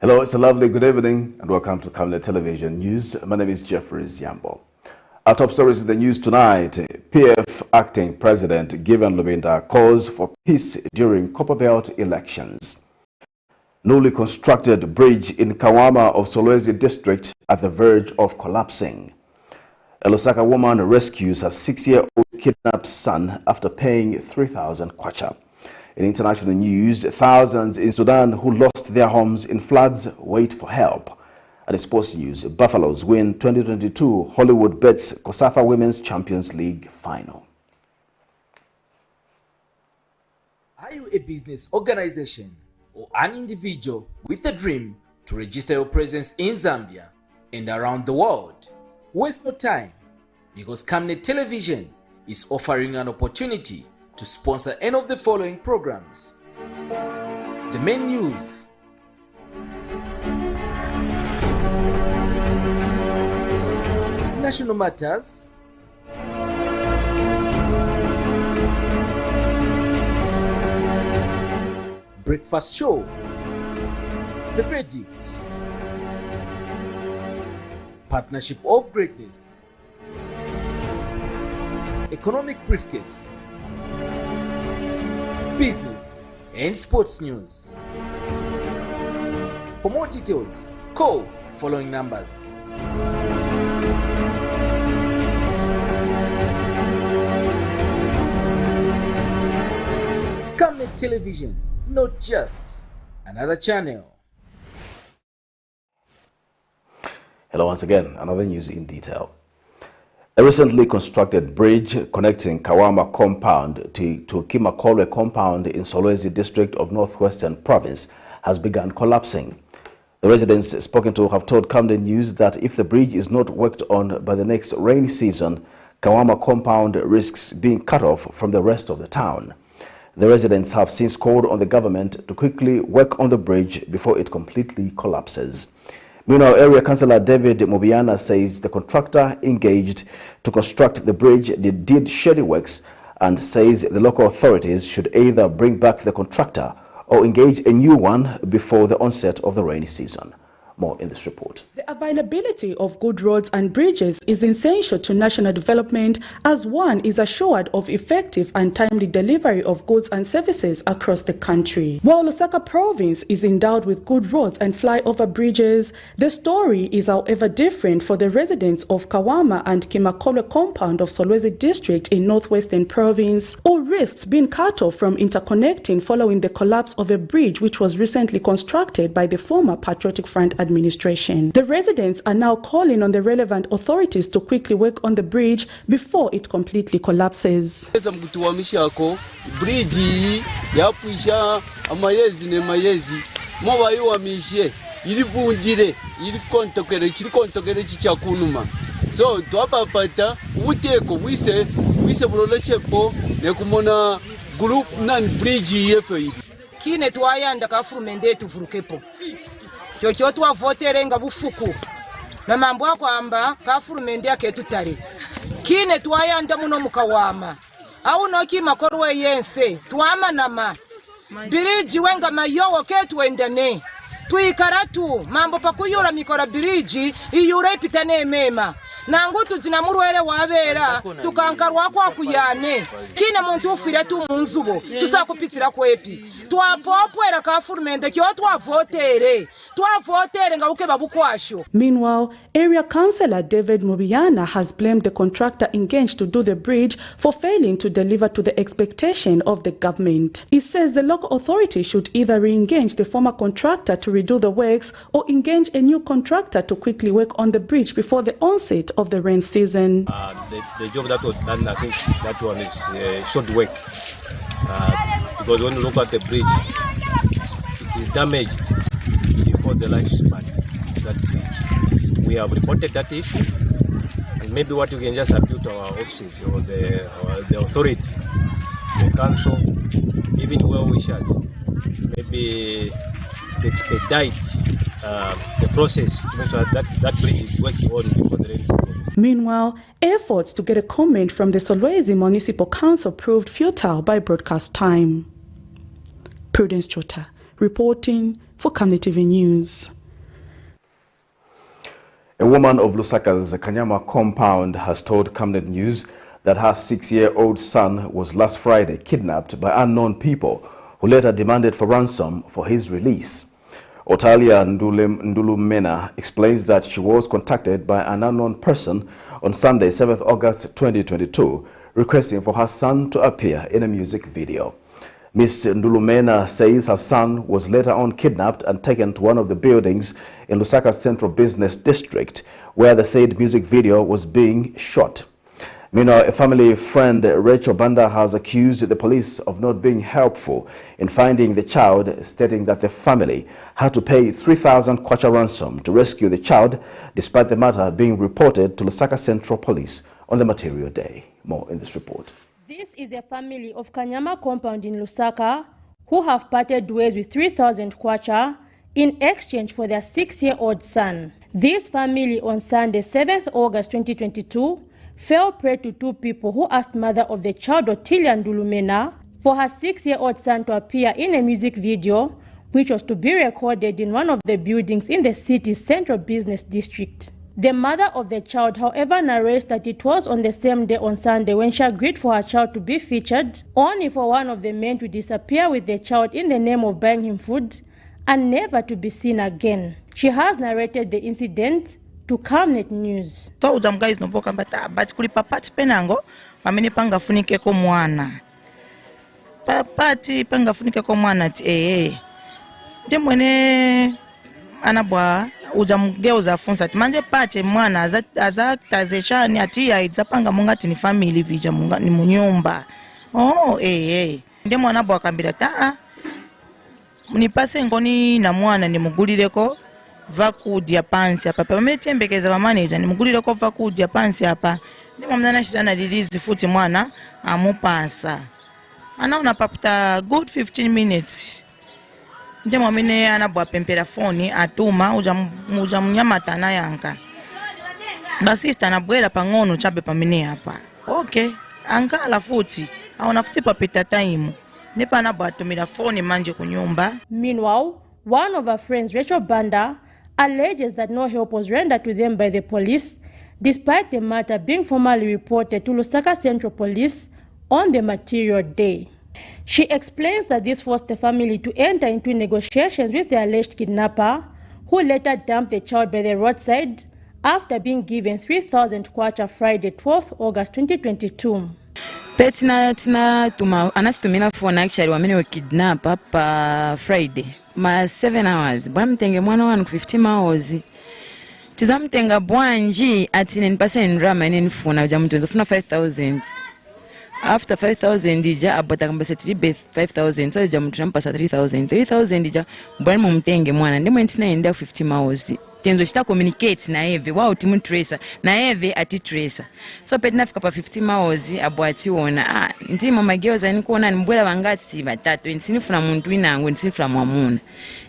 Hello, it's a lovely good evening and welcome to Camnet Television News. My name is Jeffrey Ziambo. Our top stories in the news tonight. PF acting president given LUBINDA calls for peace during COPPERBELT elections. Newly constructed bridge in KAWAMA of SOLWEZI district at the verge of collapsing. A LUSAKA woman rescues her 6-year-old kidnapped son after paying 3,000 kwacha. In international news, thousands in Sudan who lost their homes in floods wait for help. And in sports news, Buffaloes win 2022 Hollywood Bets COSAFA Women's Champions League final. Are you a business organization or an individual with a dream to register your presence in Zambia and around the world? Waste no time, because Camnet Television is offering an opportunity to sponsor any of the following programs: the main news, national matters, breakfast show, the verdict, partnership of greatness, economic briefcase, business and sports news. For more details, call the following numbers. Camnet Television, not just another channel. Hello once again, another news in detail. A recently constructed bridge connecting KAWAMA compound to Kimakolwe compound in Solwezi district of Northwestern Province has begun collapsing. The residents spoken to have told Camden News that if the bridge is not worked on by the next rainy season, KAWAMA compound risks being cut off from the rest of the town. The residents have since called on the government to quickly work on the bridge before it completely collapses. Meanwhile, Area Councillor David Mubiana says the contractor engaged to construct the bridge did shady works and says the local authorities should either bring back the contractor or engage a new one before the onset of the rainy season. More in this report. The availability of good roads and bridges is essential to national development, as one is assured of effective and timely delivery of goods and services across the country. While Lusaka province is endowed with good roads and flyover bridges, the story is however different for the residents of KAWAMA and Kimakolwe compound of Solwezi district in Northwestern Province, who risks being cut off from interconnecting following the collapse of a bridge which was recently constructed by the former Patriotic Front administration. The residents are now calling on the relevant authorities to quickly work on the bridge before it completely collapses. Bridge yapuisha amayezi ne mayezi moba yiwamishe ilivunjire ilikontokere chichakunuma so twapapata ubuteko bwise bulolechepo nekumona group nan bridge yefe kine twayanda kafurumende tuvurukepo chocho twavotere nga bufuku na mambo akwamba kafurumende aketutare kine twayanda muno mukawama au no Kimakolwe yense twamanama biriji wenga mayowo ketwendane tuikaratu mambo pakuyura mikora biriji iyura ipitane mema nangu tuzina murwere wabera tukankarwa kwa kuyane kine muntu ufire tu munzubo tusakupitira kwepi twapopwera kafurumende kyo twavotere nga uke babukwasho. Meanwhile, Area Councillor David Mubiana has blamed the contractor engaged to do the bridge for failing to deliver to the expectation of the government. He says the local authority should either re-engage the former contractor to redo the works or engage a new contractor to quickly work on the bridge before the onset of the rain season. The job that was done, I think that one is short work. Because when you look at the bridge, it is damaged before the lifespan of that bridge. We have reported that issue, and maybe what you can just appeal to our offices or the authority, the council, even well-wishers, maybe expedite the process to make sure that bridge is working on before the rainy season. Meanwhile, efforts to get a comment from the Solwezi Municipal Council proved futile by broadcast time. Prudence Chota, reporting for Camnet TV News. A woman of Lusaka's KAWAMA compound has told Camnet News that her 6-year-old son was last Friday kidnapped by unknown people who later demanded for ransom for his release. Otalia Ndulumena explains that she was contacted by an unknown person on Sunday, 7th August 2022, requesting for her son to appear in a music video. Ms. Ndulumena says her son was later on kidnapped and taken to one of the buildings in Lusaka's Central Business District, where the said music video was being shot. Meanwhile, a family friend, Rachel Banda, has accused the police of not being helpful in finding the child, stating that the family had to pay 3,000 kwacha ransom to rescue the child, despite the matter being reported to Lusaka Central Police on the material day. More in this report. This is a family of KAWAMA compound in Lusaka who have parted ways with 3,000 kwacha in exchange for their 6-year-old son. This family on Sunday, 7th August 2022, fell prey to two people who asked mother of the child, Otalia Ndulumena, for her 6-year-old son to appear in a music video which was to be recorded in one of the buildings in the city's Central Business District. The mother of the child, however, narrates that it was on the same day on Sunday when she agreed for her child to be featured, only for one of the men to disappear with the child in the name of buying him food and never to be seen again. She has narrated the incident to Camnet News. So ujam guys no boka but kuli papati penango pamene panga funike ko mwana. Papati panga funike ko mwana ti Demwene anabwa ujamgeuza funsa manje pate mwana azatazeshani ati aidzapanga mungati ni family vija munga ni munyumba. Ndemwana bwa kambira taa munipase ngoni na mwana ni mugulireko vakudya pansi apa pametembekeza ba manager ni mugulireko vakudya pansi apa ndimo mnana shitana release futi mwana amupasa anaona paputa good 15 minutes ndimo mine anabwa pempera phone atuma uja mnyamata na yanka basista na bwela pangono chabe pamine hapa angala futi aona futi papita time nipa anabwa atumira phone manje kunyumba. Meanwhile, one of her friends, Rachel Banda, alleges that no help was rendered to them by the police, despite the matter being formally reported to Lusaka Central Police on the material day. She explains that this forced the family to enter into negotiations with the alleged kidnapper, who later dumped the child by the roadside after being given 3,000 kwacha Friday, 12th August 2022. Petina tuma anasitumina phone actually wamene we kidnap pa Friday ma 7 hours bwamtenge mwana wanu 15 hours tizamtenga bwanji ati nipase ndrama inenifuna uja mtu nzofuna 5,000 after 5,000 ija abata kambasa tribe 5,000 so uja mtu nampasa 3,000 ija bwani mumtenge mwana ndimo ntina enda 15 hours tenzo chita communicate na eve wao timu tracer na eve ati tracer so pedi nafika pa 50 hours abwati wona ndimo mageuza nikuona mbwela bangati batatu nsinifuna muntu inango nsinifuna mwamuna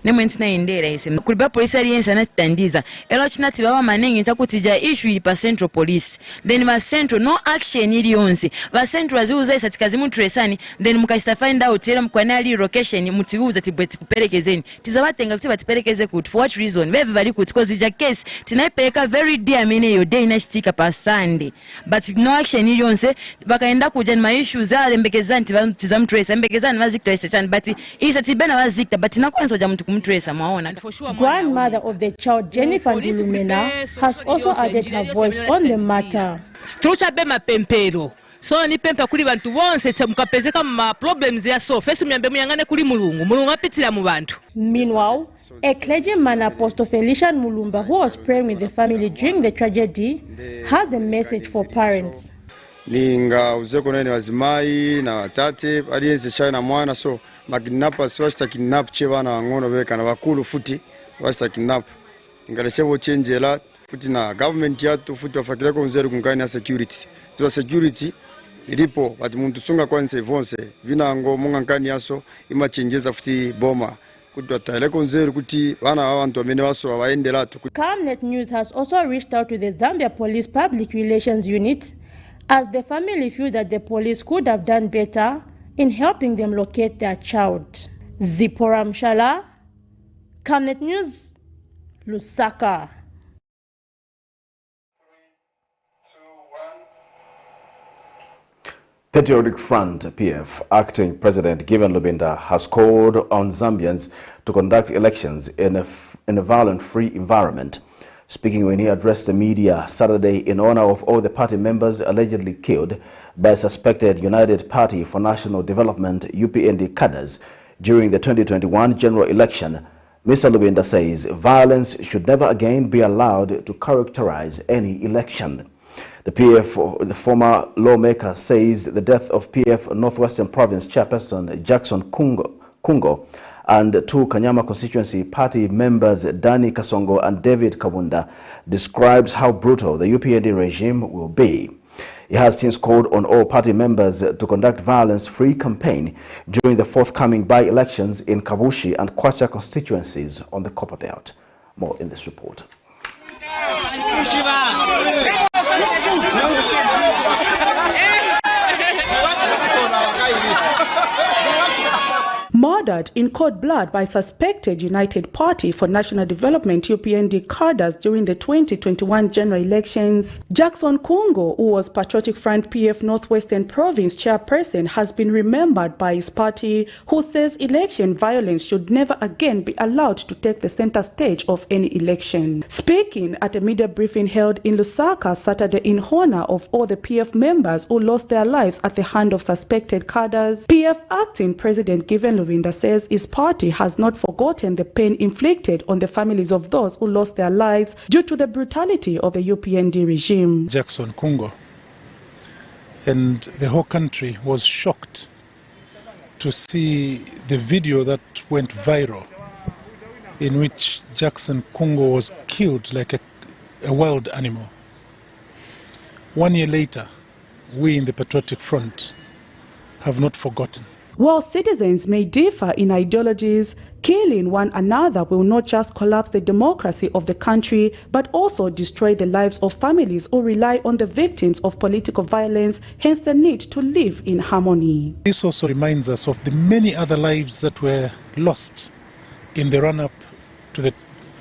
nemwe ntina endera ise kuliba police aliyensa natandiza elo chinati baba manengi ntakutija issue pa Central Police then ba Central no action ili yonse ba Central aziuza isatikazi mu tracer then mukasta find out era mkwanali location mutiuza tibweti kuperekezeni tizabatenga kuti batiperekeze kuti for what reason bebe bali kuti because the case tinaipeleka very dear mine yo day na stika pa Sunday but no action ili yonse bakaenda kuja ma issues za mbekezani tizamtrace mbekezani bazikta station but isatibena bazikta but nakwanza ja mtu kumtrace maona. Grandmother of the child, Jennifer Ndulumena, has also added her voice on the matter. Trucha bema pempero so ni pempa kuli bantu bonse mukapezeka ma problems ya so fesi myambe muyangane kuli mulungu apitira mu bantu. Meanwhile, a clergyman, Apostle Felician Mulumba, who was praying with the family during the tragedy, has a message for parents. Ninga uzeko nene wazimai na watate aliyenze chai na mwana so makidnappers washita kidnap chebana wangono beka na wakulu futi washita kidnap ingaleshevo chenjela futi na government yatu futi wafakileko mzeri kunkani ya security ziwa security ilipo wati muntu sunga kwanse vonse vinango munga nkani yaso ima chenjeza futi boma kuti wataeleko mzeri kuti wana wawantu wamene waso waende latu. Camnet News has also reached out to the Zambia Police Public Relations Unit as the family feel that the police could have done better in helping them locate their child. Zipora Mshala, Camnet News, Lusaka. Patriotic Front (PF) acting President Given Lubinda has called on Zambians to conduct elections in a violent-free environment. Speaking when he addressed the media Saturday in honor of all the party members allegedly killed by suspected United Party for National Development (UPND) cadres during the 2021 general election, Mr. Lubinda says violence should never again be allowed to characterize any election. The PF, the former lawmaker, says the death of PF Northwestern Province Chairperson Jackson Kungo and two Kanyama constituency party members Danny Kasongo and David Kawunda describes how brutal the UPND regime will be. He has since called on all party members to conduct violence-free campaign during the forthcoming by-elections in Kabushi and Kwacha constituencies on the Copperbelt. More in this report. Murdered in cold blood by suspected United Party for National Development UPND cadres during the 2021 general elections, Jackson Kungo, who was Patriotic Front PF Northwestern Province chairperson, has been remembered by his party, who says election violence should never again be allowed to take the center stage of any election. Speaking at a media briefing held in Lusaka Saturday in honor of all the PF members who lost their lives at the hand of suspected cadres, PF acting President Given Lubinda says his party has not forgotten the pain inflicted on the families of those who lost their lives due to the brutality of the UPND regime. Jackson Kungo, and the whole country was shocked to see the video that went viral in which Jackson Kungo was killed like a wild animal. 1 year later, we in the Patriotic Front have not forgotten. While citizens may differ in ideologies, killing one another will not just collapse the democracy of the country, but also destroy the lives of families who rely on the victims of political violence, hence the need to live in harmony. This also reminds us of the many other lives that were lost in the run-up to the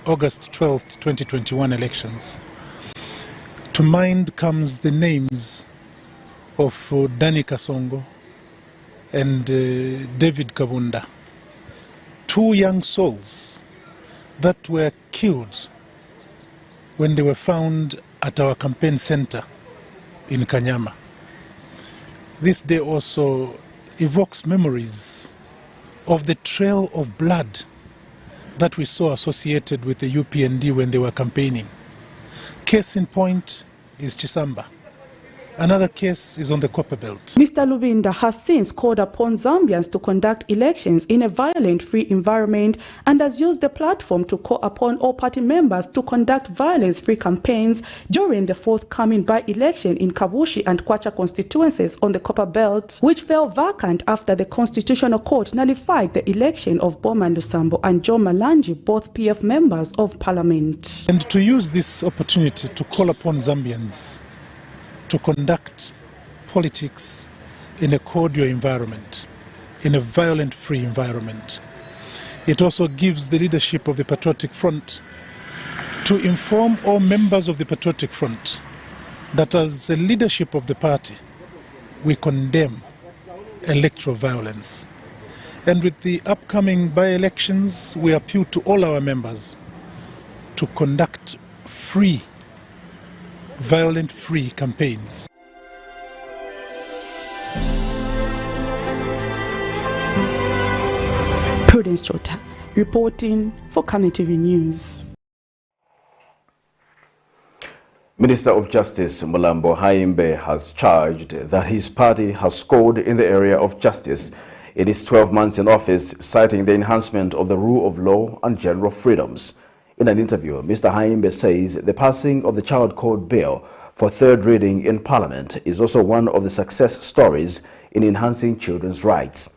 August 12th, 2021 elections. To mind comes the names of Danny Kasongo and David Kawunda, two young souls that were killed when they were found at our campaign center in Kanyama. This day also evokes memories of the trail of blood that we saw associated with the UPND when they were campaigning. Case in point is Chisamba. Another case is on the Copperbelt. Mr. Lubinda has since called upon Zambians to conduct elections in a violent-free environment and has used the platform to call upon all party members to conduct violence-free campaigns during the forthcoming by-election in Kabushi and Kwacha constituencies on the Copperbelt, which fell vacant after the Constitutional Court nullified the election of Bowman Lusambo and Joe Malanji, both PF members of Parliament. And to use this opportunity to call upon Zambians to conduct politics in a cordial environment, in a violent-free environment. It also gives the leadership of the Patriotic Front to inform all members of the Patriotic Front that as the leadership of the party, we condemn electoral violence. And with the upcoming by-elections, we appeal to all our members to conduct free, violent-free campaigns. Prudence Chota, reporting for Camnet TV News. Minister of Justice Mulambo Haimbe has charged that his party has scored in the area of justice in its 12 months in office, citing the enhancement of the rule of law and general freedoms. In an interview, Mr. Haimbe says the passing of the Child Code Bill for third reading in Parliament is also one of the success stories in enhancing children's rights.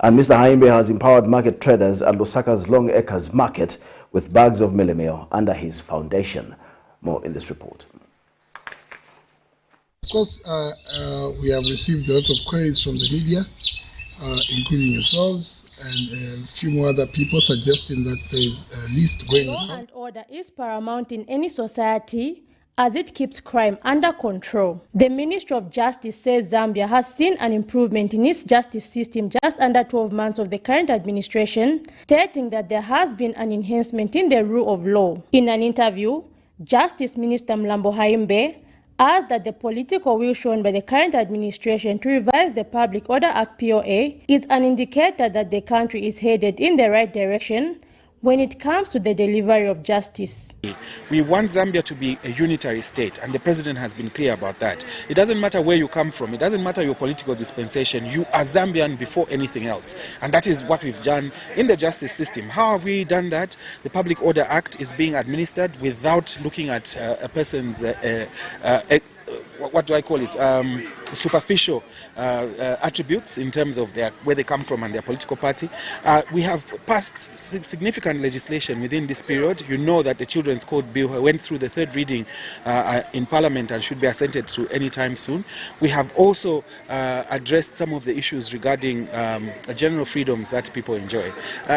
And Mr. Haimbe has empowered market traders at Lusaka's Long Acres Market with bags of mealie meal under his foundation. More in this report. Of course, we have received a lot of queries from the media, including yourselves and a few more other people suggesting that there is a list going on. Law and order is paramount in any society, as it keeps crime under control. The Ministry of Justice says Zambia has seen an improvement in its justice system just under 12 months of the current administration, stating that there has been an enhancement in the rule of law. In an interview, Justice Minister Mlambo Haimbe asked that the political will shown by the current administration to revise the Public Order Act POA is an indicator that the country is headed in the right direction when it comes to the delivery of justice. We want Zambia to be a unitary state, and the president has been clear about that. It doesn't matter where you come from, it doesn't matter your political dispensation, you are Zambian before anything else. And that is what we've done in the justice system. How have we done that? The Public Order Act is being administered without looking at a person's what do I call it? Superficial attributes in terms of where they come from and their political party. We have passed significant legislation within this period. You know that the Children's Code Bill went through the third reading in Parliament and should be assented to any time soon. We have also addressed some of the issues regarding general freedoms that people enjoy.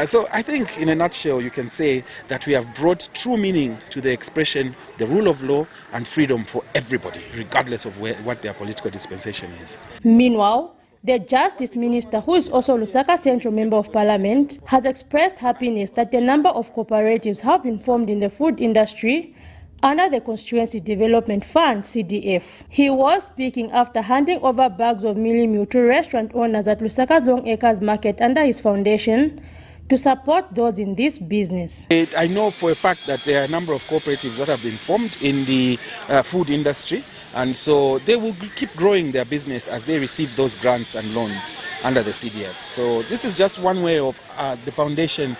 So I think in a nutshell you can say that we have brought true meaning to the expression, the rule of law and freedom for everybody, regardless of what their political dispensation is. Meanwhile, the Justice Minister, who is also Lusaka Central Member of Parliament, has expressed happiness that the number of cooperatives have been formed in the food industry under the Constituency Development Fund, CDF. He was speaking after handing over bags of mealie meal to restaurant owners at Lusaka's Long Acres Market under his foundation to support those in this business. I know for a fact that there are a number of cooperatives that have been formed in the food industry, and so they will keep growing their business as they receive those grants and loans under the CDF. So this is just one way of the foundation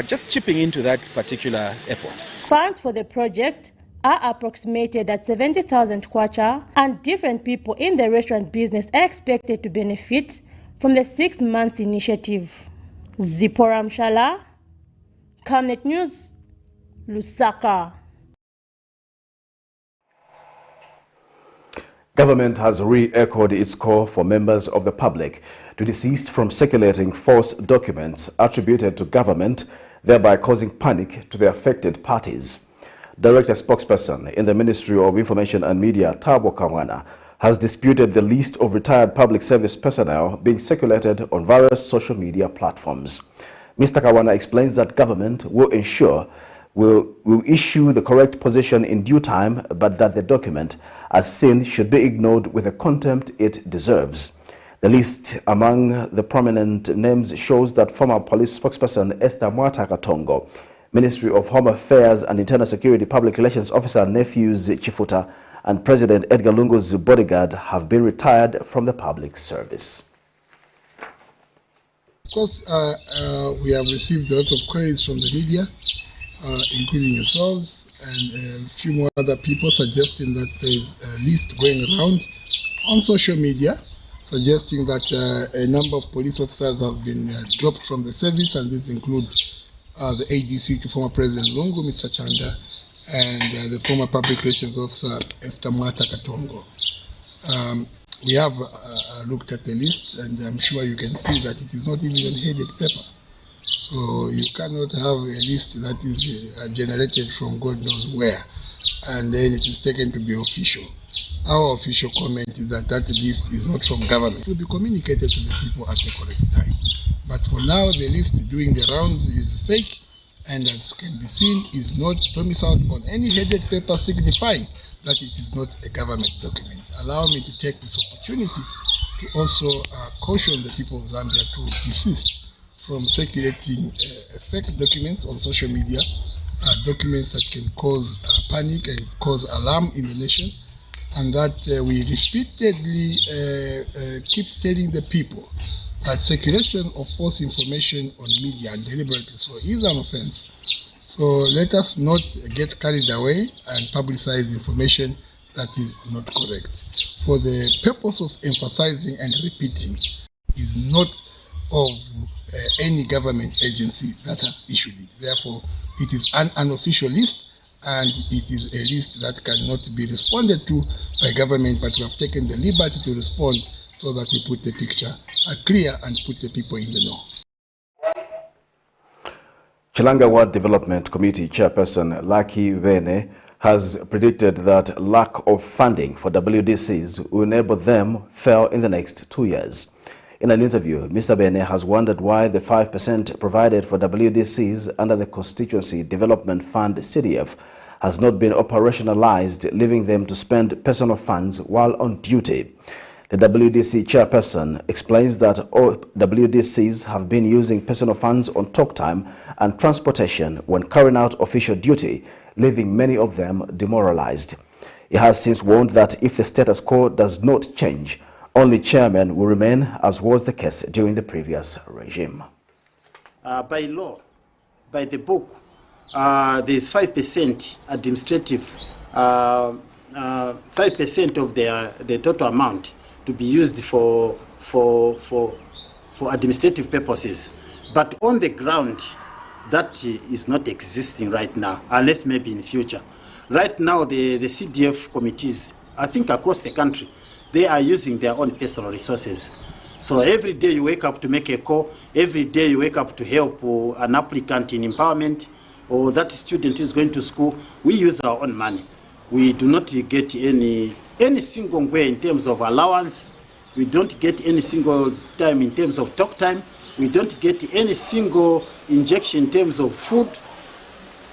just chipping into that particular effort. Funds for the project are approximated at 70,000 kwacha, and different people in the restaurant business are expected to benefit from the 6-month initiative. Zipporah Mshala, Camnet News, Lusaka. Government has re-echoed its call for members of the public to desist from circulating false documents attributed to government, thereby causing panic to the affected parties. Director spokesperson in the Ministry of Information and Media, Thabo Kawana, has disputed the list of retired public service personnel being circulated on various social media platforms. Mr. Kawana explains that government will issue the correct position in due time, but that the document, as seen, should be ignored with the contempt it deserves. The list among the prominent names shows that former police spokesperson Esther Mwata Katongo, Ministry of Home Affairs and Internal Security Public Relations Officer Nephews Chifuta, and President Edgar Lungu's bodyguard have been retired from the public service. Of course, we have received a lot of queries from the media, including yourselves and a few more other people suggesting that there is a list going around on social media suggesting that a number of police officers have been dropped from the service, and these include the ADC to former President Lungu, Mr. Chanda, and the former Public Relations Officer, Esther Mwata Katongo. We have looked at the list, and I'm sure you can see that it is not even on headed paper. So you cannot have a list that is generated from God knows where, and then it is taken to be official. Our official comment is that that list is not from government. It will be communicated to the people at the correct time. But for now, the list doing the rounds is fake, and as can be seen, is not domiciled on any headed paper, signifying that it is not a government document. Allow me to take this opportunity to also caution the people of Zambia to desist from circulating fake documents on social media, documents that can cause panic and cause alarm in the nation, and that we repeatedly keep telling the people that circulation of false information on media and deliberately so is an offense. So let us not get carried away and publicize information that is not correct. For the purpose of emphasizing and repeating is not of any government agency that has issued it. Therefore, it is an unofficial list, and it is a list that cannot be responded to by government, but we have taken the liberty to respond so that we put the picture clear and put the people in the know. Chilanga Ward Development Committee Chairperson Lucky Vene has predicted that lack of funding for WDCs will enable them fail in the next 2 years. In an interview, Mr. Bene has wondered why the 5% provided for WDCs under the Constituency Development Fund CDF has not been operationalized, leaving them to spend personal funds while on duty. The WDC chairperson explains that all WDCs have been using personal funds on talk time and transportation when carrying out official duty, leaving many of them demoralized. He has since warned that if the status quo does not change, only chairmen will remain, as was the case during the previous regime. By law, by the book, there is 5% administrative, 5% of the total amount to be used for administrative purposes. But on the ground, that is not existing right now, unless maybe in future. Right now, the CDF committees, I think across the country, they are using their own personal resources. So every day you wake up to make a call, every day you wake up to help an applicant in empowerment, or that student is going to school, we use our own money. We do not get any single way in terms of allowance. We don't get any single time in terms of talk time. We don't get any single injection in terms of food.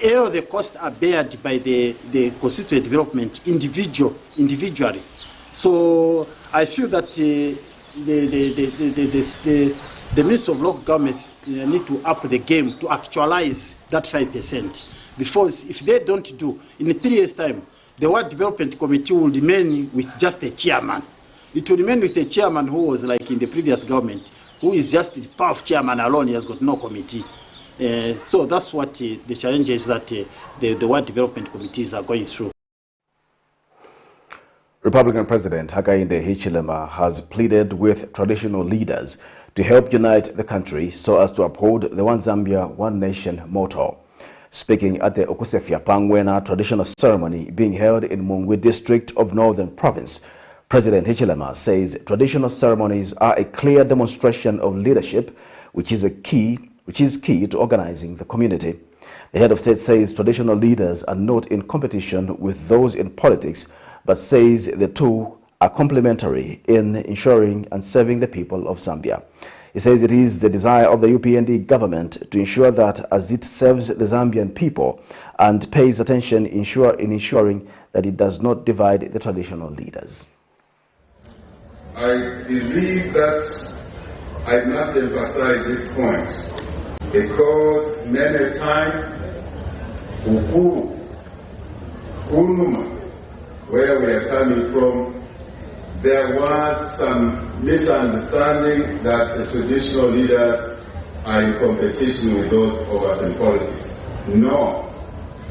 All the costs are bared by the constituent development individually. So I feel that the Minister of Local Governments need to up the game to actualize that 5%. Because if they don't do, in 3 years' time, the World Development Committee will remain with just a chairman. It will remain with a chairman who was like in the previous government, who is just the power of chairman alone. He has got no committee. So that's what the challenge is that the World Development Committees are going through. Republican President Hakainde Hichilema has pleaded with traditional leaders to help unite the country so as to uphold the One Zambia, One Nation motto. Speaking at the Okusefia Pangwena traditional ceremony being held in Mungwi district of Northern Province, President Hichilema says traditional ceremonies are a clear demonstration of leadership, which is key to organizing the community. The head of state says traditional leaders are not in competition with those in politics, but says the two are complementary in ensuring and serving the people of Zambia. He says it is the desire of the UPND government to ensure that as it serves the Zambian people and pays attention in ensuring that it does not divide the traditional leaders. I believe that I must emphasize this point because many times, where we are coming from, there was some misunderstanding that the traditional leaders are in competition with those of us in politics. No,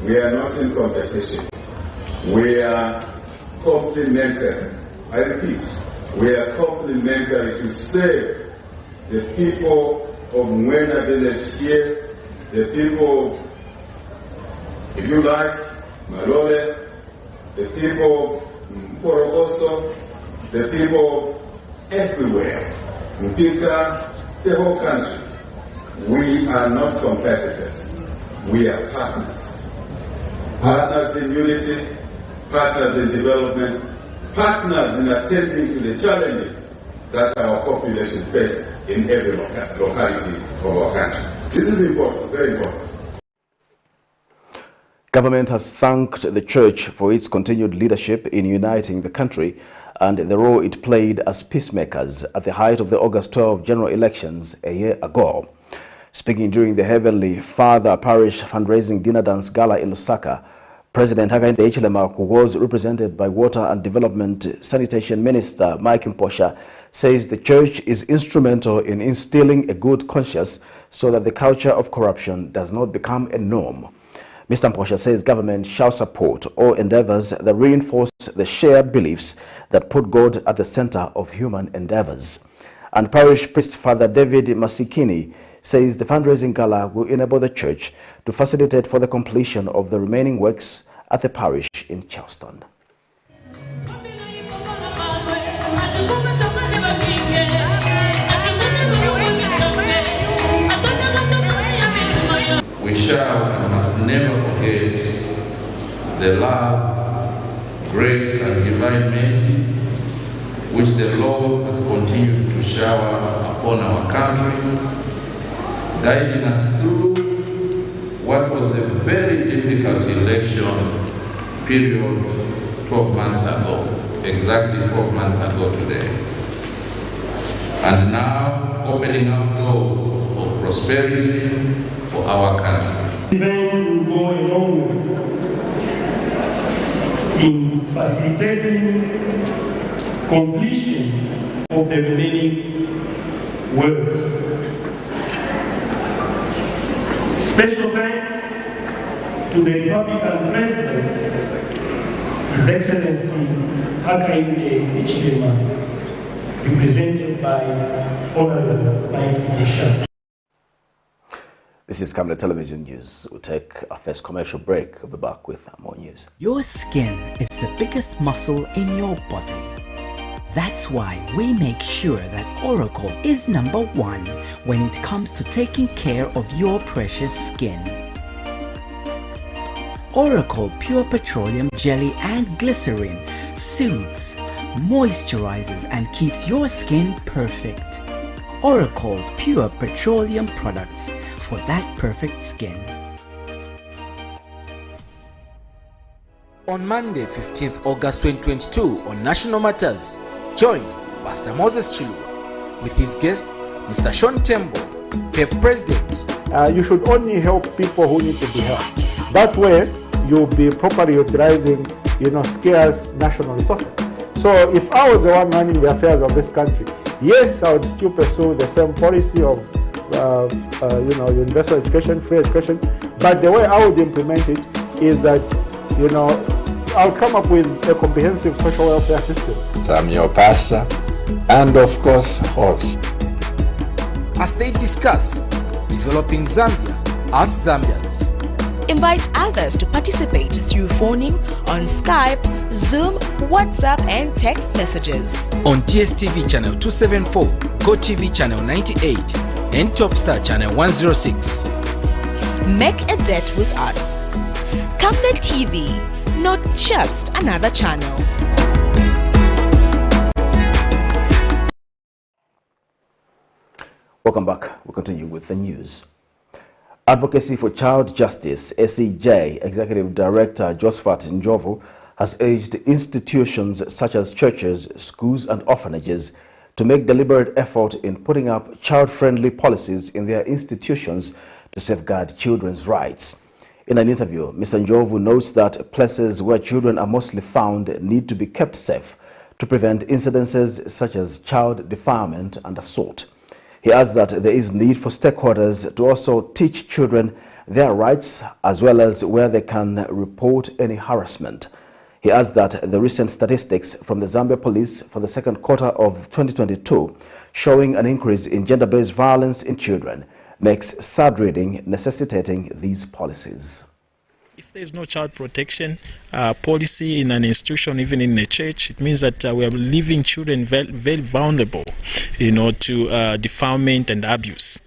we are not in competition. We are complementary. I repeat, we are complementary to serve the people of Mwena village here, the people, if you like, Malole, the people of Mporogoso, the people everywhere, Mpika, the whole country. We are not competitors. We are partners. Partners in unity, partners in development, partners in attending to the challenges that our population face in every locality of our country. This is important, very important. Government has thanked the church for its continued leadership in uniting the country and the role it played as peacemakers at the height of the August 12 general elections a year ago. Speaking during the Heavenly Father Parish fundraising dinner dance gala in Lusaka, President Hakainde Hichilema, who was represented by Water and Development Sanitation Minister Mike Mposha, says the church is instrumental in instilling a good conscience so that the culture of corruption does not become a norm. Mr. Mposha says government shall support all endeavors that reinforce the shared beliefs that put God at the center of human endeavors. And Parish Priest Father David Masikini says the fundraising gala will enable the church to facilitate for the completion of the remaining works at the parish in Charleston. We shall and must never forget the love, grace, and divine mercy which the Lord has continued to shower upon our country, guiding us through what was a very difficult election period 12 months ago, exactly 12 months ago today. And now opening up doors of prosperity for our country. This event will go a long way in facilitating completion of the remaining works. Special thanks to the Republican President, His Excellency Hakainde Hichilema, represented by Honorable Mike Bishop. This is Camnet Television News. We'll take our first commercial break. We'll be back with more news. Your skin is the biggest muscle in your body. That's why we make sure that Oracle is #1 when it comes to taking care of your precious skin. Oracle Pure Petroleum Jelly and Glycerin soothes, moisturizes, and keeps your skin perfect. Oracle Pure Petroleum products for that perfect skin. On Monday, 15th August 2022 on National Matters, join Pastor Moses Chilua with his guest, Mr. Sean Tembo, PEP President. You should only help people who need to be helped. That way, you'll be properly utilizing, scarce national resources. So if I was the one running the affairs of this country, yes, I would still pursue the same policy of, universal education, free education. But the way I would implement it is that, I'll come up with a comprehensive social welfare system. I'm your pastor and, of course, host. As they discuss developing Zambia as Zambians. Invite others to participate through phoning on Skype, Zoom, WhatsApp, and text messages. On DSTV channel 274, GoTV channel 98, and Topstar channel 106. Make a date with us. Camnet TV, not just another channel. Welcome back. We'll continue with the news. Advocacy for Child Justice, SEJ Executive Director Josephat Njovu has urged institutions such as churches, schools and orphanages to make deliberate effort in putting up child-friendly policies in their institutions to safeguard children's rights. In an interview, Mr. Njovu notes that places where children are mostly found need to be kept safe to prevent incidences such as child defilement and assault. He adds that there is need for stakeholders to also teach children their rights as well as where they can report any harassment. He adds that the recent statistics from the Zambia Police for the second quarter of 2022 showing an increase in gender-based violence in children makes sad reading, necessitating these policies. If there is no child protection policy in an institution, even in a church, it means that we are leaving children very vulnerable, to defilement and abuse.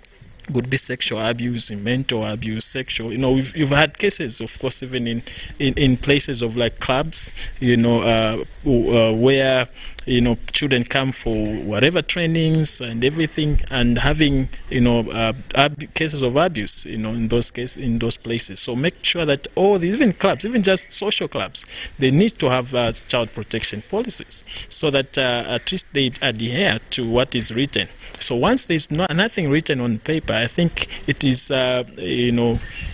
Would be sexual abuse, mental abuse, sexual. We've had cases, of course, even in places of like clubs, where children come for whatever trainings and everything, and having cases of abuse, in those places. So make sure that all these, even clubs, even just social clubs, they need to have child protection policies so that at least they adhere to what is written. So once there's nothing written on paper, I think it is,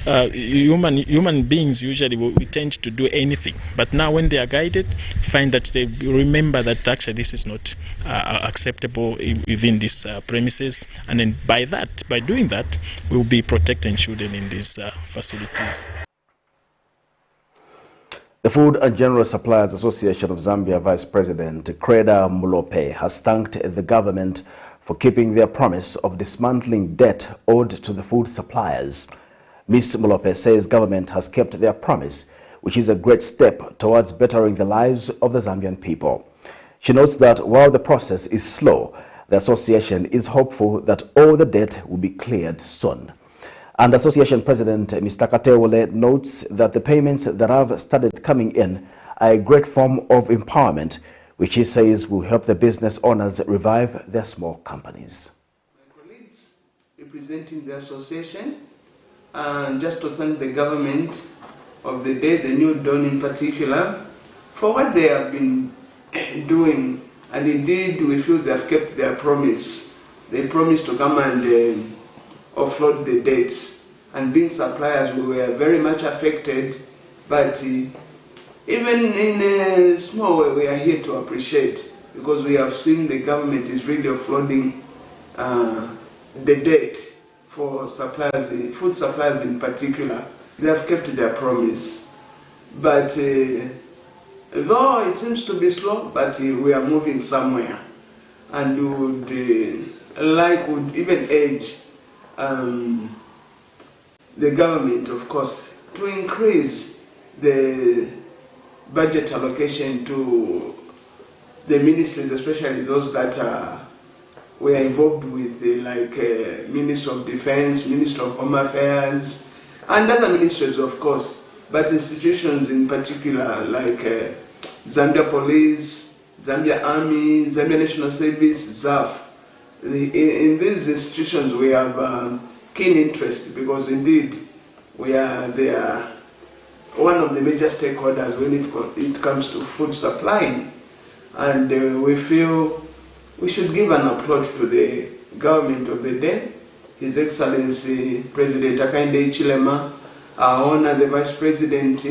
human beings usually we tend to do anything. But now when they are guided, find that they remember that actually this is not acceptable within these premises. And then by doing that, we'll be protecting children in these facilities. The Food and General Suppliers Association of Zambia Vice President Creda Mulope has thanked the government for keeping their promise of dismantling debt owed to the food suppliers. Ms. Mulope says government has kept their promise, which is a great step towards bettering the lives of the Zambian people. She notes that while the process is slow, the association is hopeful that all the debt will be cleared soon. And Association President Mr. Katewole notes that the payments that have started coming in are a great form of empowerment, which he says will help the business owners revive their small companies. My colleagues representing the association, and just to thank the government of the day, the New Dawn in particular, for what they have been doing. And indeed, we feel they have kept their promise. They promised to come and offload the debts. And being suppliers, we were very much affected, but even in a small way, we are here to appreciate, because we have seen the government is really offloading the debt for suppliers, food suppliers in particular. They have kept their promise. But though it seems to be slow, but we are moving somewhere. And we would would even urge the government, of course, to increase the budget allocation to the ministries, especially those that we are involved with, like Minister of Defense, Minister of Home Affairs, and other ministries, of course, but institutions in particular, like Zambia Police, Zambia Army, Zambia National Service, ZAF. In these institutions, we have keen interest, because indeed they are one of the major stakeholders when it comes to food supplying, and we feel we should give an applaud to the government of the day, His Excellency President Hakainde Hichilema, our Honor the Vice President,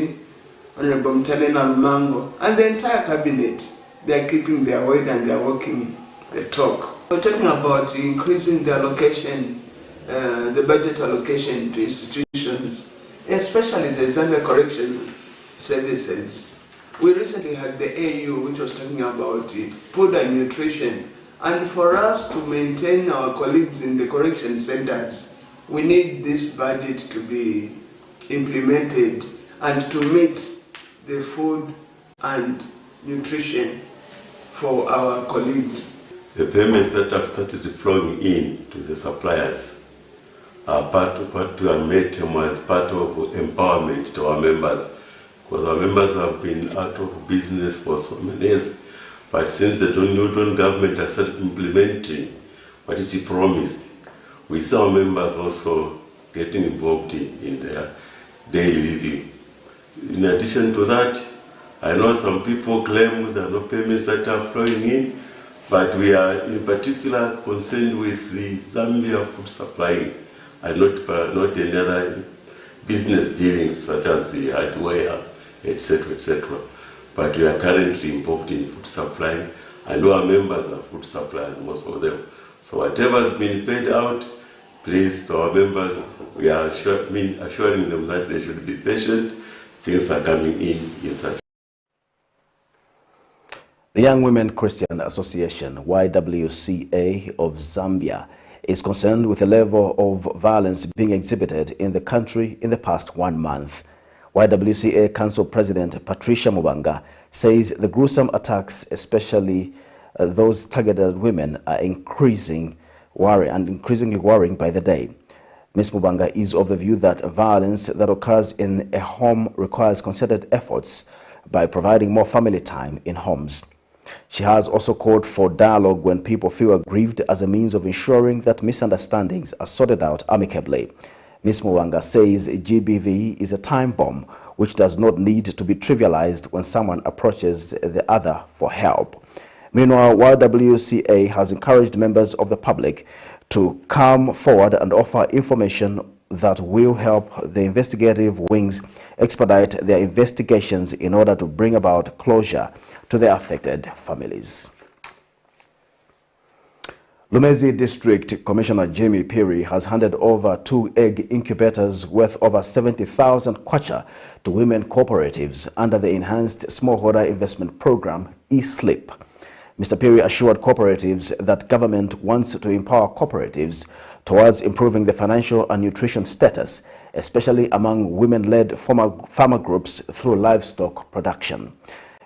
Honorable Mtalena Lumango, and the entire cabinet. They are keeping their word and they are walking the talk. We're talking about increasing the allocation, the budget allocation to institutions, especially the Zambia Correctional Services. We recently had the AU, which was talking about food and nutrition. And for us to maintain our colleagues in the correction centers, we need this budget to be implemented and to meet the food and nutrition for our colleagues. The payments that have started flowing in to the suppliers are part of what we have made as part of empowerment to our members, because our members have been out of business for so many years, but since the New Dawn government has started implementing what it promised, we see our members also getting involved in their daily living. In addition to that, I know some people claim there are no payments that are flowing in, but we are in particular concerned with the Zambia food supply and not any other business dealings such as the hardware, etc., etc. But we are currently involved in food supply, and our members are food suppliers, most of them. So whatever has been paid out, please, to our members, we are assuring them that they should be patient. Things are coming in such. The Young Women Christian Association, YWCA of Zambia, is concerned with the level of violence being exhibited in the country in the past 1 month. YWCA Council President Patricia Mubanga says the gruesome attacks, especially those targeted at women, are increasingly worrying by the day. Ms. Mubanga is of the view that violence that occurs in a home requires concerted efforts by providing more family time in homes. She has also called for dialogue when people feel aggrieved as a means of ensuring that misunderstandings are sorted out amicably. Ms. Mubanga says GBV is a time bomb which does not need to be trivialized when someone approaches the other for help. Meanwhile, YWCA has encouraged members of the public to come forward and offer information that will help the investigative wings expedite their investigations in order to bring about closure to the affected families. Lumezi District Commissioner Jamie Perry has handed over 2 egg incubators worth over 70,000 kwacha to women cooperatives under the Enhanced Smallholder Investment Program, E-SLIP. Mr. Perry assured cooperatives that government wants to empower cooperatives towards improving the financial and nutrition status, especially among women-led farmer groups through livestock production.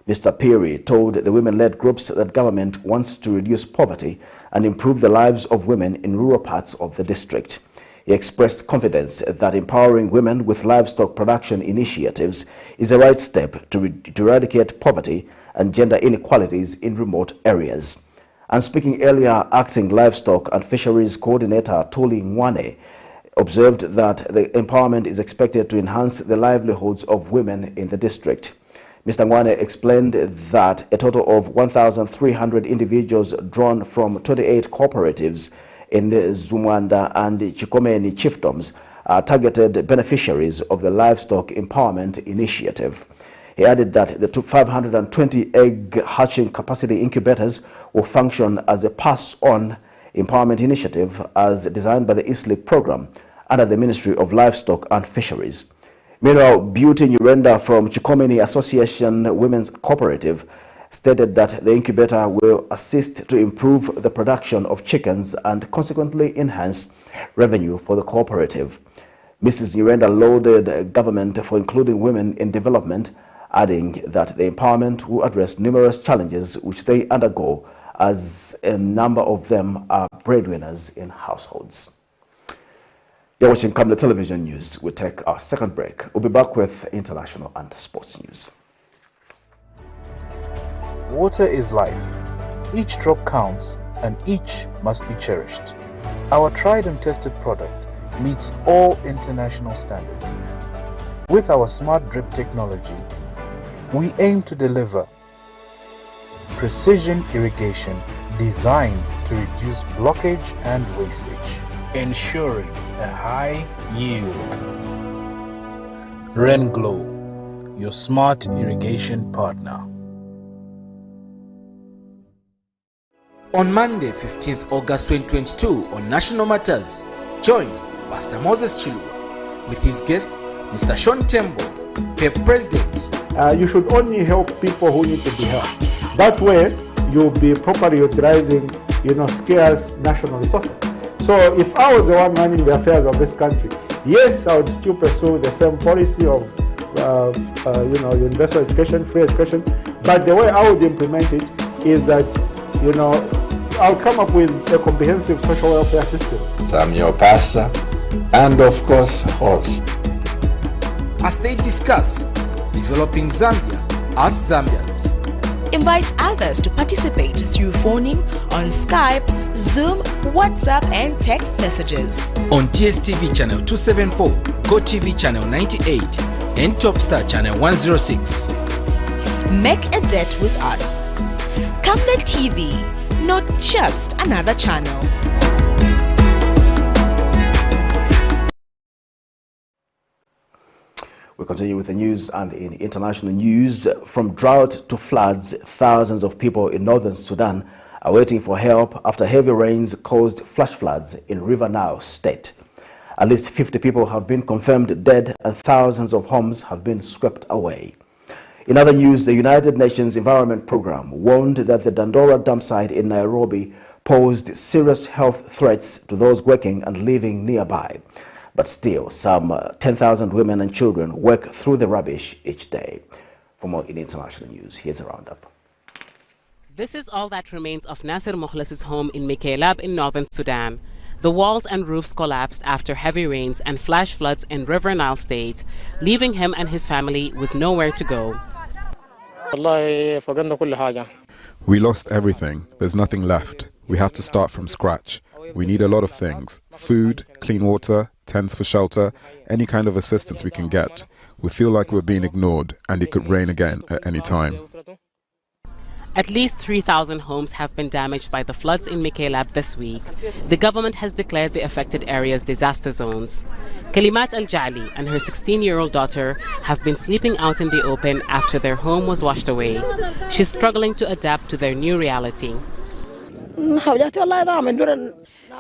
Mr. Perry told the women-led groups that government wants to reduce poverty and improve the lives of women in rural parts of the district. He expressed confidence that empowering women with livestock production initiatives is the right step to eradicate poverty and gender inequalities in remote areas. And speaking earlier, Acting Livestock and Fisheries Coordinator Tuli Nwane observed that the empowerment is expected to enhance the livelihoods of women in the district. Mr. Nwane explained that a total of 1,300 individuals drawn from 28 cooperatives in Zumwanda and Chikomeni chiefdoms are targeted beneficiaries of the Livestock Empowerment Initiative. He added that the 520 egg hatching capacity incubators will function as a pass-on empowerment initiative as designed by the ISLIC program under the Ministry of Livestock and Fisheries. Meanwhile, Beauty Nyurenda from Chikomeni Association Women's Cooperative stated that the incubator will assist to improve the production of chickens and consequently enhance revenue for the cooperative. Mrs. Nyurenda lauded government for including women in development, adding that the empowerment will address numerous challenges which they undergo, as a number of them are breadwinners in households. You're watching Camnet Television News. We'll take our second break. We'll be back with international and sports news. Water is life. Each drop counts and each must be cherished. Our tried and tested product meets all international standards. With our smart drip technology, we aim to deliver precision irrigation designed to reduce blockage and wastage, ensuring a high yield. RainGlow, your smart irrigation partner. On Monday, 15th August 2022, on National Matters, join Pastor Moses Chilua with his guest, Mr. Sean Tembo, PEP President. You should only help people who need to be helped. That way, you'll be properly utilizing, scarce national resources. So if I was the one running the affairs of this country, yes, I would still pursue the same policy of, universal education, free education. But the way I would implement it is that, I'll come up with a comprehensive social welfare system. I'm your pastor and, of course, host. As they discuss developing Zambia as Zambians. Invite others to participate through phoning on Skype, Zoom, WhatsApp and text messages. On DSTV channel 274, GoTV channel 98 and Topstar channel 106. Make a date with us. Camnet TV, not just another channel. We continue with the news, and in international news, from drought to floods, thousands of people in northern Sudan are waiting for help after heavy rains caused flash floods in River Nile state. At least 50 people have been confirmed dead and thousands of homes have been swept away. In other news, the United Nations Environment Programme warned that the Dandora dump site in Nairobi posed serious health threats to those working and living nearby. But still, some 10,000 women and children work through the rubbish each day. For more in international news, here's a roundup. This is all that remains of Nasser Mokhlas's home in Mekelab in northern Sudan. The walls and roofs collapsed after heavy rains and flash floods in River Nile state, leaving him and his family with nowhere to go. We lost everything. There's nothing left. We have to start from scratch. We need a lot of things: food, clean water, tents for shelter, any kind of assistance we can get. We feel like we're being ignored and it could rain again at any time. At least 3,000 homes have been damaged by the floods in Mekelab this week. The government has declared the affected areas disaster zones. Kalimat Al-Jali and her 16-year-old daughter have been sleeping out in the open after their home was washed away. She's struggling to adapt to their new reality.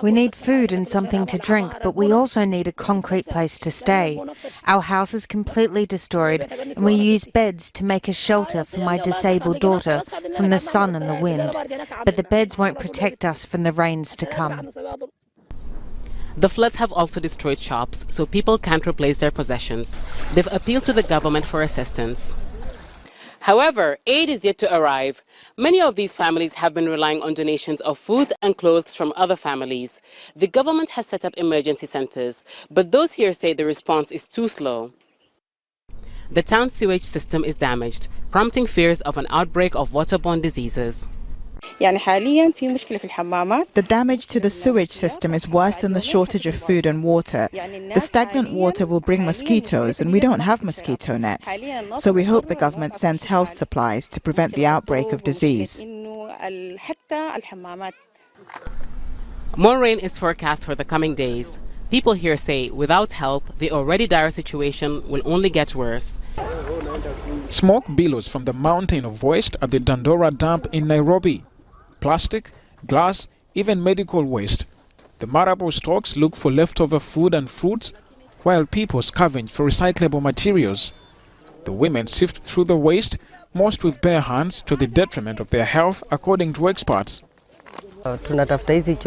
We need food and something to drink, but we also need a concrete place to stay. Our house is completely destroyed, and we use beds to make a shelter for my disabled daughter from the sun and the wind. But the beds won't protect us from the rains to come. The floods have also destroyed shops, so people can't replace their possessions. They've appealed to the government for assistance. However, aid is yet to arrive. Many of these families have been relying on donations of food and clothes from other families. The government has set up emergency centers, but those here say the response is too slow. The town sewage system is damaged, prompting fears of an outbreak of waterborne diseases. The damage to the sewage system is worse than the shortage of food and water. The stagnant water will bring mosquitoes, and we don't have mosquito nets. So we hope the government sends health supplies to prevent the outbreak of disease. More rain is forecast for the coming days. People here say without help, the already dire situation will only get worse. Smoke billows from the mountain of waste at the Dandora dump in Nairobi. Plastic, glass, even medical waste. The Marabo stocks look for leftover food and fruits, while people scavenge for recyclable materials. The women sift through the waste, most with bare hands, to the detriment of their health, according to experts.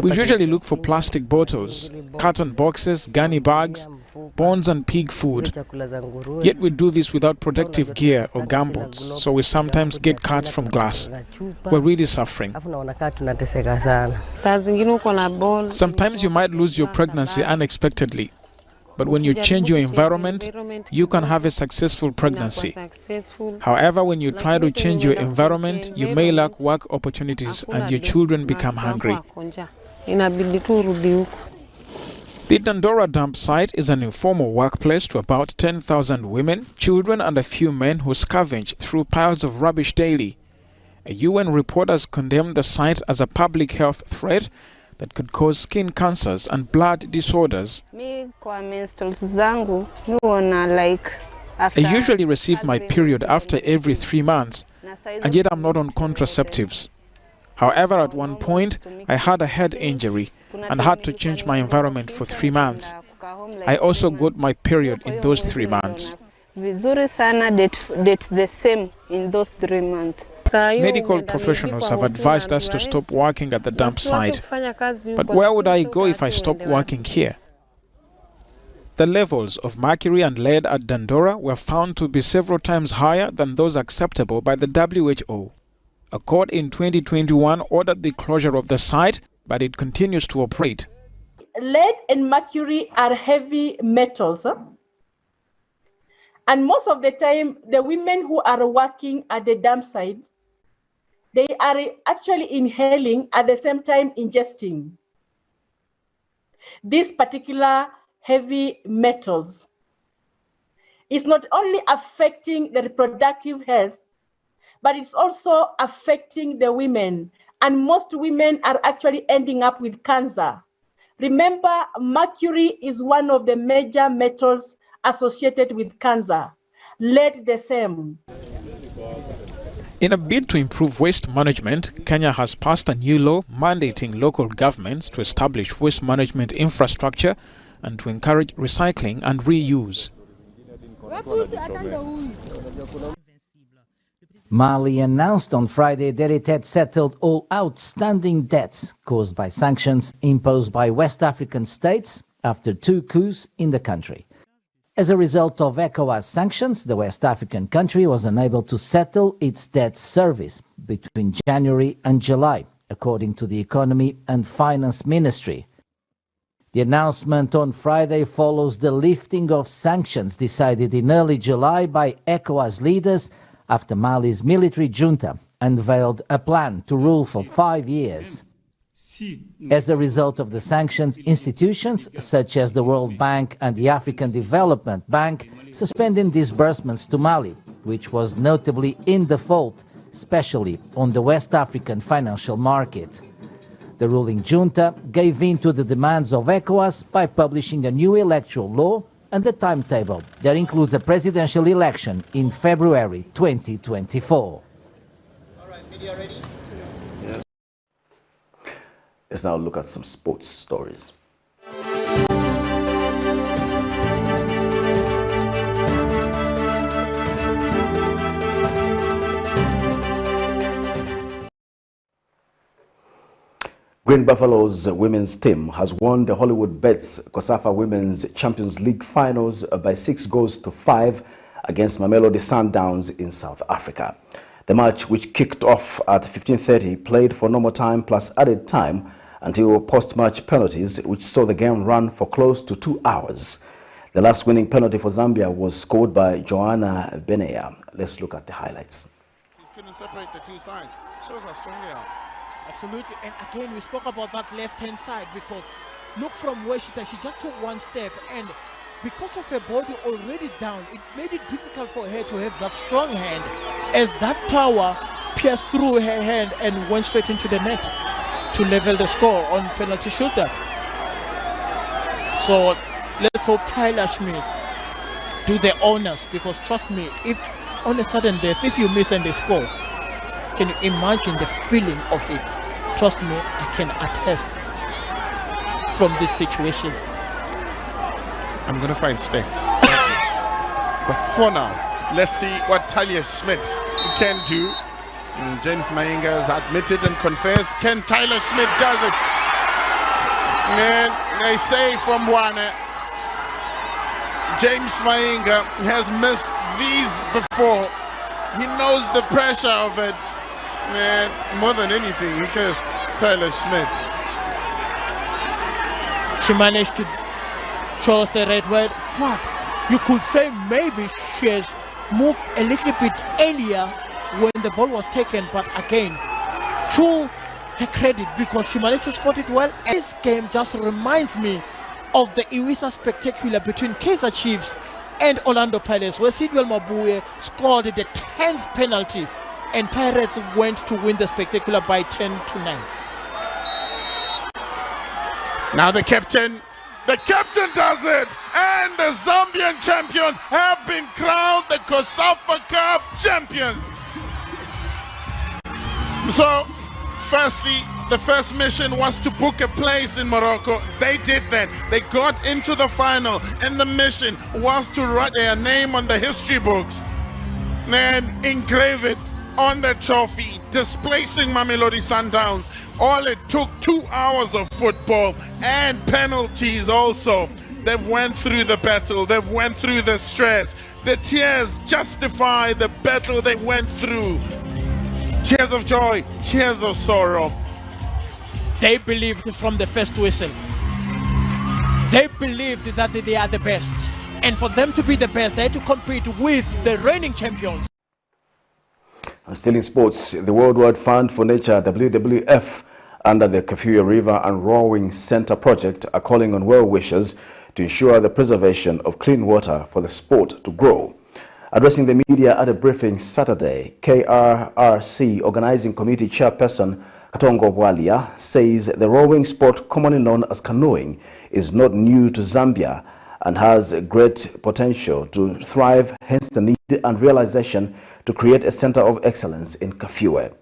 We usually look for plastic bottles, carton boxes, gunny bags, bones and pig food. Yet we do this without protective gear or gumboots, so we sometimes get cuts from glass. We're really suffering. Sometimes you might lose your pregnancy unexpectedly. But when you change your environment, you can have a successful pregnancy. However, when you try to change your environment, you may lack work opportunities and your children become hungry. The Dandora dump site is an informal workplace to about 10,000 women, children and a few men who scavenge through piles of rubbish daily. A UN report has condemned the site as a public health threat that could cause skin cancers and blood disorders. I usually receive my period after every 3 months, and yet I'm not on contraceptives. However, at one point, I had a head injury and had to change my environment for 3 months. I also got my period in those 3 months. Medical professionals have advised us to stop working at the dump site. But where would I go if I stopped working here? The levels of mercury and lead at Dandora were found to be several times higher than those acceptable by the WHO. A court in 2021 ordered the closure of the site, but it continues to operate. Lead and mercury are heavy metals. And most of the time, the women who are working at the dump site, they are actually inhaling at the same time ingesting these particular heavy metals. It's not only affecting the reproductive health, but it's also affecting the women. And most women are actually ending up with cancer. Remember, mercury is one of the major metals associated with cancer. Lead the same. In a bid to improve waste management, Kenya has passed a new law mandating local governments to establish waste management infrastructure and to encourage recycling and reuse. Mali announced on Friday that it had settled all outstanding debts caused by sanctions imposed by West African states after 2 coups in the country. As a result of ECOWAS sanctions, the West African country was unable to settle its debt service between January and July, according to the Economy and Finance Ministry. The announcement on Friday follows the lifting of sanctions decided in early July by ECOWAS leaders after Mali's military junta unveiled a plan to rule for 5 years. As a result of the sanctions, institutions such as the World Bank and the African Development Bank suspended disbursements to Mali, which was notably in default, especially on the West African financial market. The ruling junta gave in to the demands of ECOWAS by publishing a new electoral law and a timetable that includes a presidential election in February 2024. All right, media ready? Let's now look at some sports stories. Green Buffalo's women's team has won the Hollywood Bets COSAFA Women's Champions League finals by 6 goals to 5 against Mamelodi Sundowns in South Africa. The match, which kicked off at 15:30, played for normal time plus added time until post-match penalties, which saw the game run for close to 2 hours. The last winning penalty for Zambia was scored by Joanna Benea. Let's look at the highlights. Couldn't separate the two sides. Shows how strong they are. Absolutely, and again we spoke about that left-hand side, because look from where she just took one step, and because of her body already down, it made it difficult for her to have that strong hand, as that power pierced through her hand and went straight into the net to level the score on penalty shooter. So let's hope Tyler Schmidt do the honors, because trust me, if on a sudden death, if you miss and they score, can you imagine the feeling of it? Trust me, I can attest from these situations. I'm going to find stats. But for now, let's see what Talia Schmidt can do. And James Mainga has admitted and confessed. Can Tyler Schmidt does it? And they say from one, James Mainga has missed these before. He knows the pressure of it. Man, more than anything, he cursed Tyler Schmidt. She managed to chose the red word, but you could say maybe she has moved a little bit earlier when the ball was taken, but again, to her credit, because she managed to spot it well. And this game just reminds me of the Iwisa Spectacular between Kaizer Chiefs and Orlando Pirates, where Sidwell Mabuye scored the 10th penalty and Pirates went to win the Spectacular by 10-9. Now the captain does it, and the Zambian champions have been crowned the COSAFA Cup champions. So, firstly, the first mission was to book a place in Morocco. They did that. They got into the final, and the mission was to write their name on the history books and engrave it on the trophy, displacing Mamelodi Sundowns. All it took 2 hours of football and penalties also. They went through the battle, they went through the stress. The tears justify the battle they went through. Tears of joy, tears of sorrow. They believed from the first whistle. They believed that they are the best. And for them to be the best, they had to compete with the reigning champions. And still in sports, the Worldwide Fund for Nature, WWF, under the Kafue River and Rowing Center project, are calling on well-wishers to ensure the preservation of clean water for the sport to grow. Addressing the media at a briefing Saturday, KRRC Organizing Committee Chairperson Katongo Bwalia says the rowing sport, commonly known as canoeing, is not new to Zambia and has great potential to thrive, hence the need and realization to create a center of excellence in Kafue.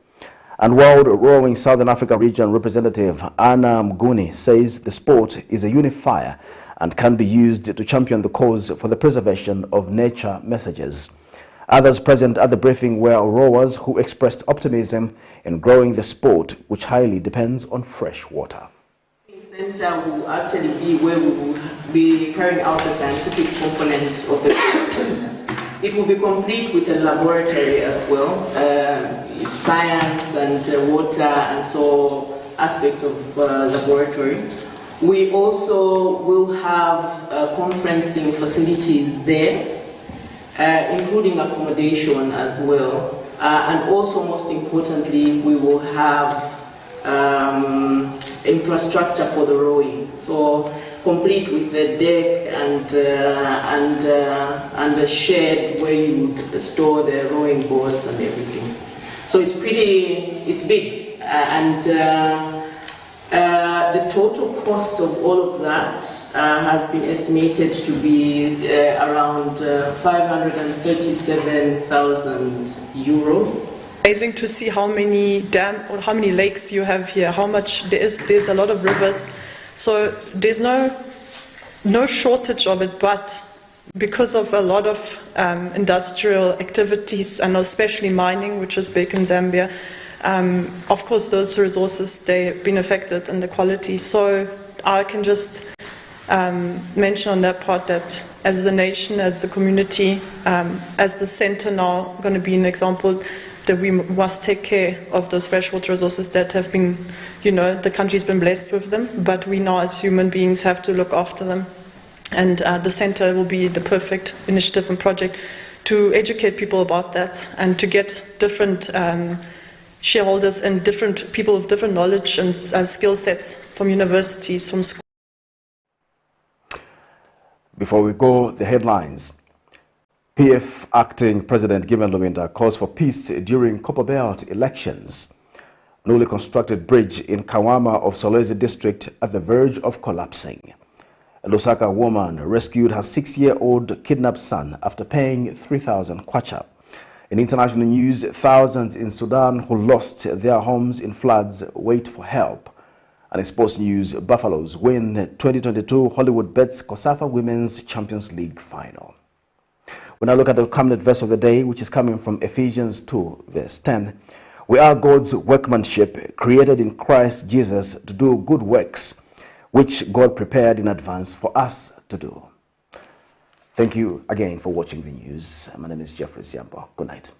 And World Rowing Southern Africa Region Representative Anna Mguni says the sport is a unifier and can be used to champion the cause for the preservation of nature messages. Others present at the briefing were rowers who expressed optimism in growing the sport, which highly depends on fresh water. The center will actually be where we will be carrying out the scientific component of the center. It will be complete with a laboratory as well, science and water and so aspects of laboratory. We also will have conferencing facilities there, including accommodation as well. And also, most importantly, we will have infrastructure for the rowing. So, complete with the deck and the shed where you would store the rowing boards and everything. So it's big, and the total cost of all of that has been estimated to be around 537,000 euros. Amazing to see how many how many lakes you have here, how much there's a lot of rivers. So there's no shortage of it, but because of a lot of industrial activities and especially mining, which is big in Zambia, of course those resources, they've been affected in the quality. So I can just mention on that part that as a nation, as a community, as the center now going to be an example that we must take care of those freshwater resources that have been, the country's been blessed with them, but we now as human beings have to look after them. And the center will be the perfect initiative and project to educate people about that and to get different shareholders and different people with different knowledge and skill sets from universities, from schools. Before we go, the headlines. PF Acting President LUBINDA calls for peace during COPPERBELT elections. Newly constructed bridge in KAWAMA of SOLWEZI district at the verge of collapsing. A LUSAKA woman rescued her 6-year-old kidnapped son after paying 3,000 kwacha. In international news, thousands in Sudan who lost their homes in floods wait for help. And in sports news, Buffaloes win 2022 Hollywood Bets COSAFA Women's Champions League final. We now look at the Camnet verse of the day, which is coming from Ephesians 2, verse 10. We are God's workmanship, created in Christ Jesus to do good works, which God prepared in advance for us to do. Thank you again for watching the news. My name is Jeffrey Siambo. Good night.